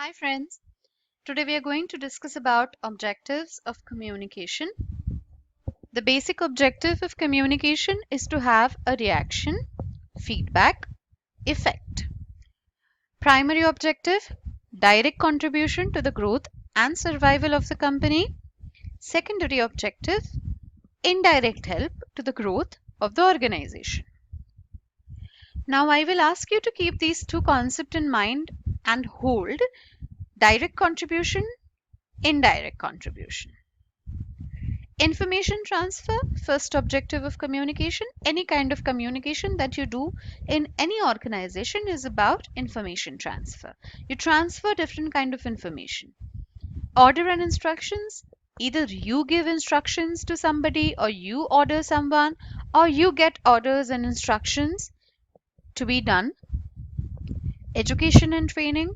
Hi friends, today we are going to discuss about objectives of communication. The basic objective of communication is to have a reaction, feedback, effect. Primary objective, direct contribution to the growth and survival of the company. Secondary objective, indirect help to the growth of the organization. Now I will ask you to keep these two concepts in mind and hold direct contribution, indirect contribution. Information transfer, first objective of communication. Any kind of communication that you do in any organization is about information transfer. You transfer different kind of information. Order and instructions. Either you give instructions to somebody, or you order someone, or you get orders and instructions to be done. Education and training.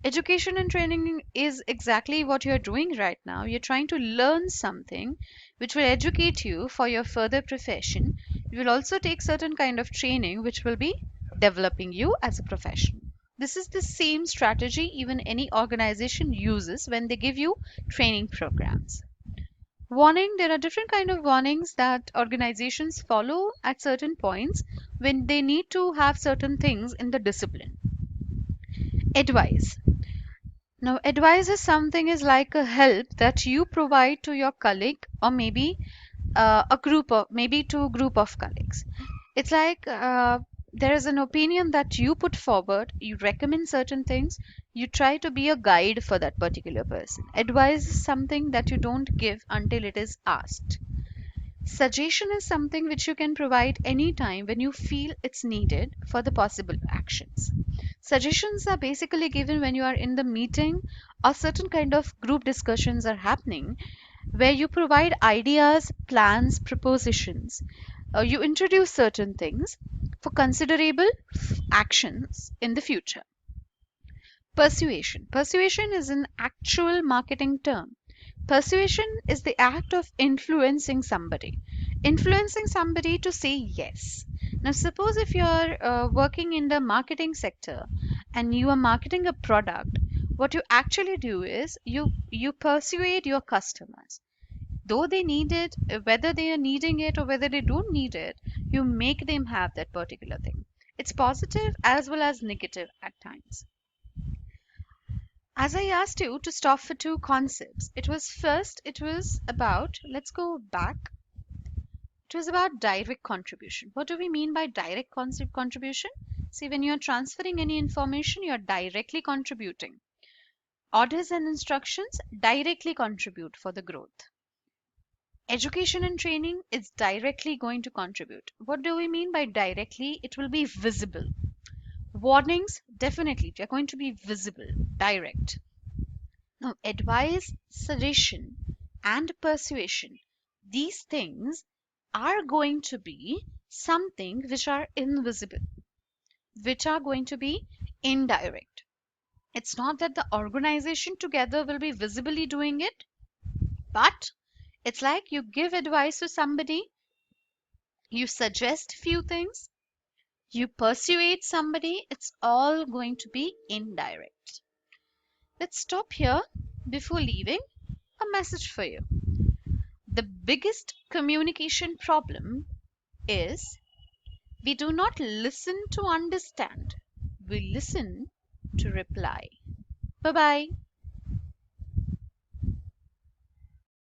Education and training is exactly what you're doing right now. You're trying to learn something which will educate you for your further profession. You will also take certain kind of training which will be developing you as a professional. This is the same strategy even any organization uses when they give you training programs. Warning, there are different kind of warnings that organizations follow at certain points when they need to have certain things in the discipline. Advice. Now, advice is something is like a help that you provide to your colleague, or maybe a group of maybe to a group of colleagues. It's like there is an opinion that you put forward, you recommend certain things, you try to be a guide for that particular person. Advice is something that you don't give until it is asked. Suggestion is something which you can provide anytime when you feel it's needed for the possible actions. Suggestions are basically given when you are in the meeting or certain kind of group discussions are happening where you provide ideas, plans, propositions. You introduce certain things for considerable actions in the future. Persuasion. Persuasion is an actual marketing term. Persuasion is the act of influencing somebody. Influencing somebody to say yes. Now, suppose if you're working in the marketing sector and you are marketing a product, what you actually do is you persuade your customers. Though they need it, whether they are needing it or whether they don't need it, you make them have that particular thing. It's positive as well as negative at times. As I asked you to stop for two concepts, it was about, let's go back. It was about direct contribution. What do we mean by direct contribution? See, when you're transferring any information, you're directly contributing. Orders and instructions directly contribute for the growth. Education and training is directly going to contribute. What do we mean by directly? It will be visible. Warnings, definitely, they're going to be visible, direct. Now, advice, suggestion, and persuasion, these things are going to be something which are invisible, which are going to be indirect. It's not that the organization together will be visibly doing it, but it's like you give advice to somebody, you suggest few things, you persuade somebody, it's all going to be indirect. Let's stop here before leaving a message for you. The biggest communication problem is we do not listen to understand, we listen to reply. Bye bye.